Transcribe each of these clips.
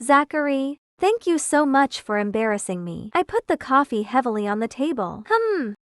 Zachary, thank you so much for embarrassing me. I put the coffee heavily on the table.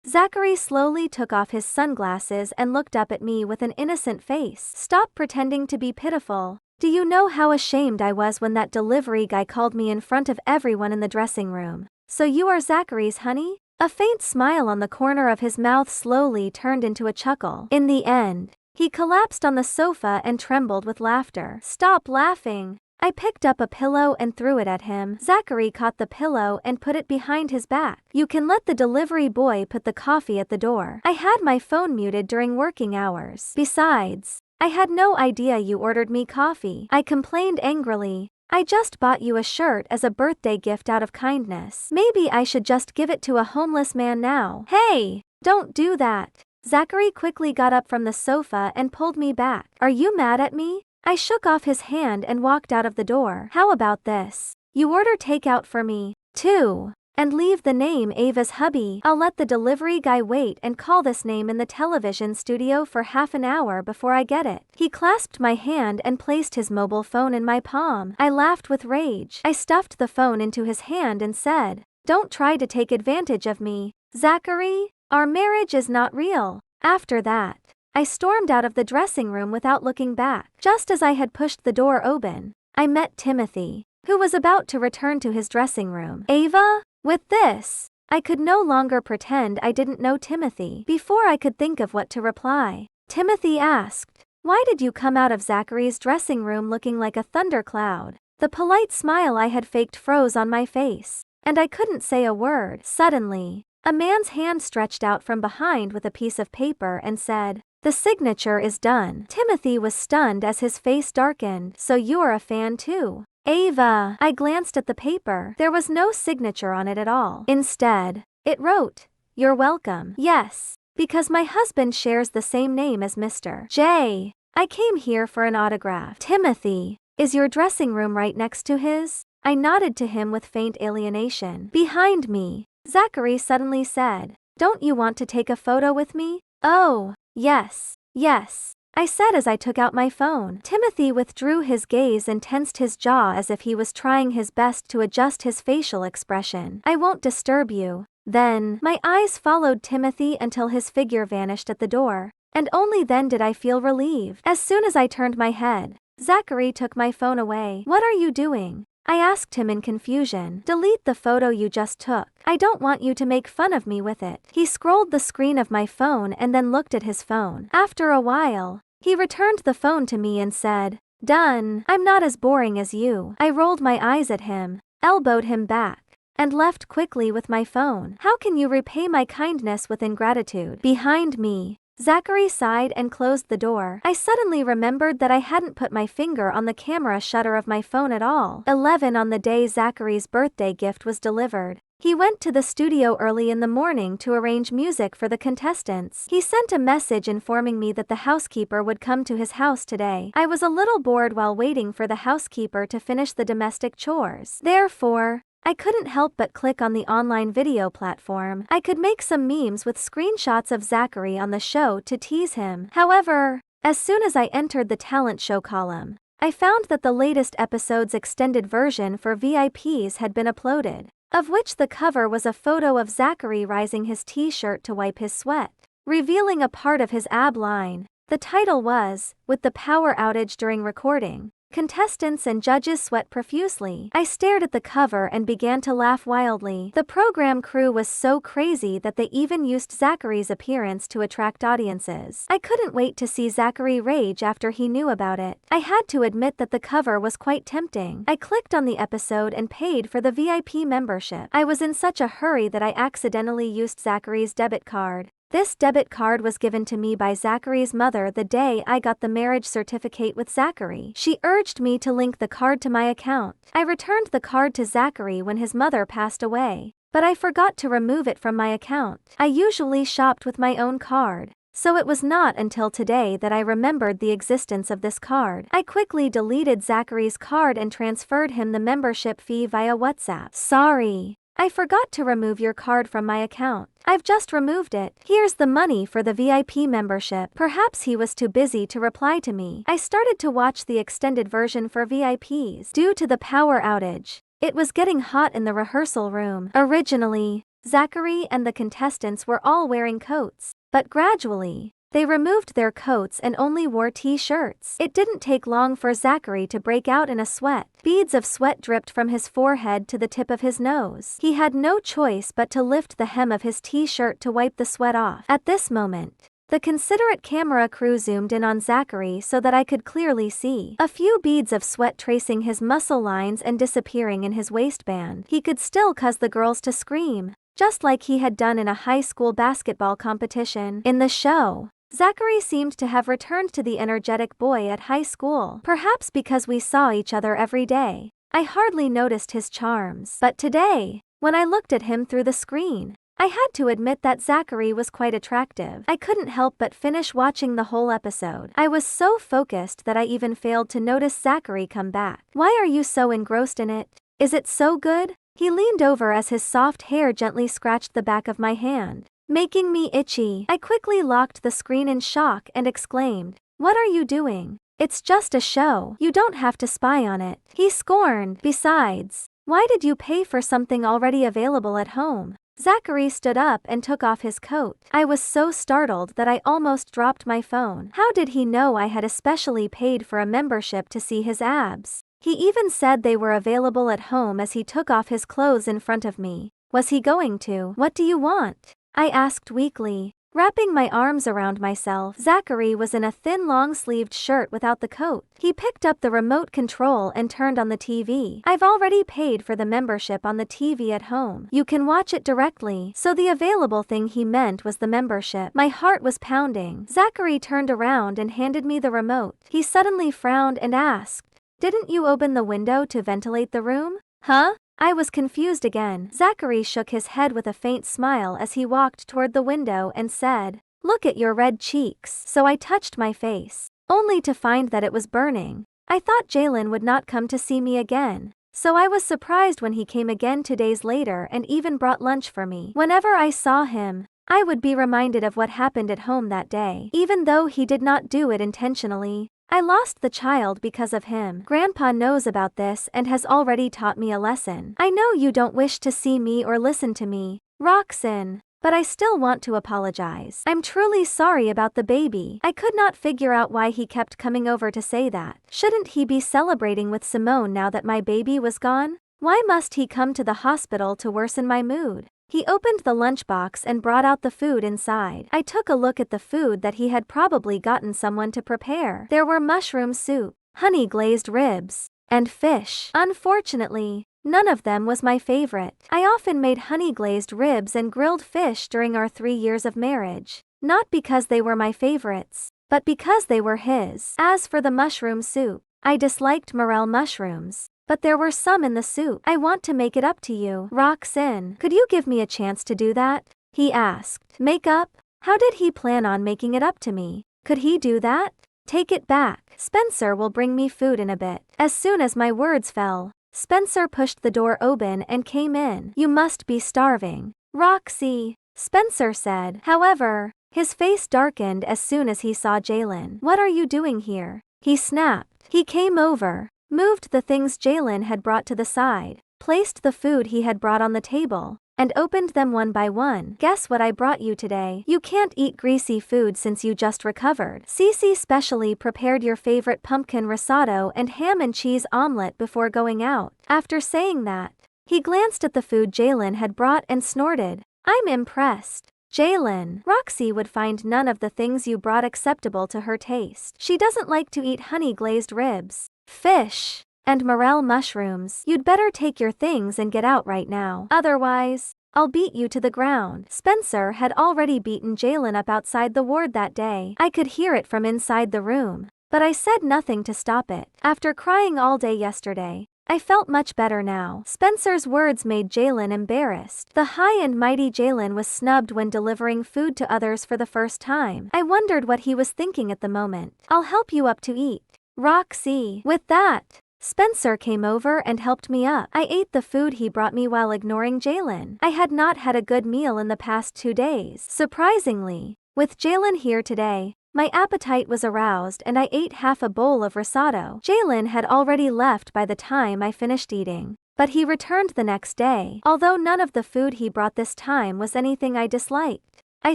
Zachary slowly took off his sunglasses and looked up at me with an innocent face. Stop pretending to be pitiful. Do you know how ashamed I was when that delivery guy called me in front of everyone in the dressing room? So you are Zachary's honey? A faint smile on the corner of his mouth slowly turned into a chuckle. In the end, he collapsed on the sofa and trembled with laughter. Stop laughing. I picked up a pillow and threw it at him. Zachary caught the pillow and put it behind his back. You can let the delivery boy put the coffee at the door. I had my phone muted during working hours. Besides, I had no idea you ordered me coffee. I complained angrily. I just bought you a shirt as a birthday gift out of kindness. Maybe I should just give it to a homeless man now. Hey, don't do that. Zachary quickly got up from the sofa and pulled me back. Are you mad at me? I shook off his hand and walked out of the door. How about this? You order takeout for me, too, and leave the name Ava's hubby. I'll let the delivery guy wait and call this name in the television studio for half an hour before I get it. He clasped my hand and placed his mobile phone in my palm. I laughed with rage. I stuffed the phone into his hand and said, "Don't try to take advantage of me, Zachary. Our marriage is not real." After that, I stormed out of the dressing room without looking back. Just as I had pushed the door open, I met Timothy, who was about to return to his dressing room. Ava? With this, I could no longer pretend I didn't know Timothy. Before I could think of what to reply, Timothy asked, "Why did you come out of Zachary's dressing room looking like a thundercloud?" The polite smile I had faked froze on my face, and I couldn't say a word. Suddenly, a man's hand stretched out from behind with a piece of paper and said, "The signature is done." Timothy was stunned as his face darkened. "So you're a fan too, Ava?" I glanced at the paper. There was no signature on it at all. Instead, it wrote, "You're welcome." Yes, because my husband shares the same name as Mr. J. I came here for an autograph. Timothy, is your dressing room right next to his? I nodded to him with faint alienation. Behind me, Zachary suddenly said, "Don't you want to take a photo with me?" "Oh, yes, yes," I said as I took out my phone. Timothy withdrew his gaze and tensed his jaw as if he was trying his best to adjust his facial expression. "I won't disturb you." Then, my eyes followed Timothy until his figure vanished at the door, and only then did I feel relieved. As soon as I turned my head, Zachary took my phone away. "What are you doing?" I asked him in confusion. "Delete the photo you just took. I don't want you to make fun of me with it." He scrolled the screen of my phone and then looked at his phone. After a while, he returned the phone to me and said, "Done. I'm not as boring as you." I rolled my eyes at him, elbowed him back, and left quickly with my phone. "How can you repay my kindness with ingratitude?" Behind me, Zachary sighed and closed the door. I suddenly remembered that I hadn't put my finger on the camera shutter of my phone at all. 11 on the day Zachary's birthday gift was delivered. He went to the studio early in the morning to arrange music for the contestants. He sent a message informing me that the housekeeper would come to his house today. I was a little bored while waiting for the housekeeper to finish the domestic chores. Therefore, I couldn't help but click on the online video platform. I could make some memes with screenshots of Zachary on the show to tease him. However, as soon as I entered the talent show column, I found that the latest episode's extended version for VIPs had been uploaded, of which the cover was a photo of Zachary raising his t-shirt to wipe his sweat, revealing a part of his ab line. The title was, "With the power outage during recording, contestants and judges sweat profusely." I stared at the cover and began to laugh wildly. The program crew was so crazy that they even used Zachary's appearance to attract audiences. I couldn't wait to see Zachary rage after he knew about it. I had to admit that the cover was quite tempting. I clicked on the episode and paid for the VIP membership. I was in such a hurry that I accidentally used Zachary's debit card. This debit card was given to me by Zachary's mother the day I got the marriage certificate with Zachary. She urged me to link the card to my account. I returned the card to Zachary when his mother passed away, but I forgot to remove it from my account. I usually shopped with my own card, so it was not until today that I remembered the existence of this card. I quickly deleted Zachary's card and transferred him the membership fee via WhatsApp. "Sorry, I forgot to remove your card from my account. I've just removed it. Here's the money for the VIP membership. Perhaps he was too busy to reply to me. I started to watch the extended version for VIPs. Due to the power outage, it was getting hot in the rehearsal room. Originally, Zachary and the contestants were all wearing coats, but gradually, they removed their coats and only wore t-shirts. It didn't take long for Zachary to break out in a sweat. Beads of sweat dripped from his forehead to the tip of his nose. He had no choice but to lift the hem of his t-shirt to wipe the sweat off. At this moment, the considerate camera crew zoomed in on Zachary so that I could clearly see a few beads of sweat tracing his muscle lines and disappearing in his waistband. He could still cause the girls to scream, just like he had done in a high school basketball competition. In the show, Zachary seemed to have returned to the energetic boy at high school. Perhaps because we saw each other every day, I hardly noticed his charms. But today, when I looked at him through the screen, I had to admit that Zachary was quite attractive. I couldn't help but finish watching the whole episode. I was so focused that I even failed to notice Zachary come back. Why are you so engrossed in it? Is it so good? He leaned over as his soft hair gently scratched the back of my hand, making me itchy. I quickly locked the screen in shock and exclaimed, "What are you doing? It's just a show. You don't have to spy on it." He scorned. Besides, why did you pay for something already available at home? Zachary stood up and took off his coat. I was so startled that I almost dropped my phone. How did he know I had especially paid for a membership to see his abs? He even said they were available at home as he took off his clothes in front of me. Was he going to? "What do you want?" I asked weakly, wrapping my arms around myself. Zachary was in a thin long-sleeved shirt without the coat. He picked up the remote control and turned on the TV. "I've already paid for the membership on the TV at home. You can watch it directly." So the available thing he meant was the membership. My heart was pounding. Zachary turned around and handed me the remote. He suddenly frowned and asked, "Didn't you open the window to ventilate the room?" Huh? I was confused again. Zachary shook his head with a faint smile as he walked toward the window and said, "Look at your red cheeks." So I touched my face, only to find that it was burning. I thought Jalen would not come to see me again, so I was surprised when he came again 2 days later and even brought lunch for me. Whenever I saw him, I would be reminded of what happened at home that day. Even though he did not do it intentionally, I lost the child because of him. Grandpa knows about this and has already taught me a lesson. I know you don't wish to see me or listen to me, Roxanne, but I still want to apologize. I'm truly sorry about the baby. I could not figure out why he kept coming over to say that. Shouldn't he be celebrating with Simone now that my baby was gone? Why must he come to the hospital to worsen my mood? He opened the lunchbox and brought out the food inside. I took a look at the food that he had probably gotten someone to prepare. There were mushroom soup, honey-glazed ribs, and fish. Unfortunately, none of them was my favorite. I often made honey-glazed ribs and grilled fish during our 3 years of marriage, not because they were my favorites, but because they were his. As for the mushroom soup, I disliked morel mushrooms, but there were some in the soup. "I want to make it up to you, Roxanne. Could you give me a chance to do that?" he asked. Make up? How did he plan on making it up to me? Could he do that? Take it back. Spencer will bring me food in a bit. As soon as my words fell, Spencer pushed the door open and came in. "You must be starving, Roxy," Spencer said. However, his face darkened as soon as he saw Jalen. "What are you doing here?" he snapped. He came over, moved the things Jalen had brought to the side, placed the food he had brought on the table, and opened them one by one. "Guess what I brought you today? You can't eat greasy food since you just recovered. Cece specially prepared your favorite pumpkin risotto and ham and cheese omelet before going out." After saying that, he glanced at the food Jalen had brought and snorted. "I'm impressed, Jalen. Roxy would find none of the things you brought acceptable to her taste. She doesn't like to eat honey-glazed ribs, fish, and morel mushrooms. You'd better take your things and get out right now. Otherwise, I'll beat you to the ground." Spencer had already beaten Jalen up outside the ward that day. I could hear it from inside the room, but I said nothing to stop it. After crying all day yesterday, I felt much better now. Spencer's words made Jalen embarrassed. The high and mighty Jalen was snubbed when delivering food to others for the first time. I wondered what he was thinking at the moment. "I'll help you up to eat, Roxy." With that, Spencer came over and helped me up. I ate the food he brought me while ignoring Jalen. I had not had a good meal in the past 2 days. Surprisingly, with Jalen here today, my appetite was aroused and I ate half a bowl of risotto. Jalen had already left by the time I finished eating, but he returned the next day. Although none of the food he brought this time was anything I disliked, I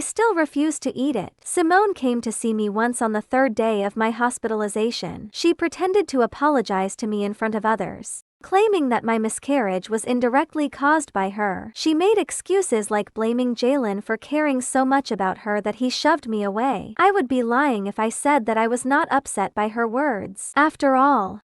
still refused to eat it. Simone came to see me once on the 3rd day of my hospitalization. She pretended to apologize to me in front of others, claiming that my miscarriage was indirectly caused by her. She made excuses like blaming Jalen for caring so much about her that he shoved me away. I would be lying if I said that I was not upset by her words. After all,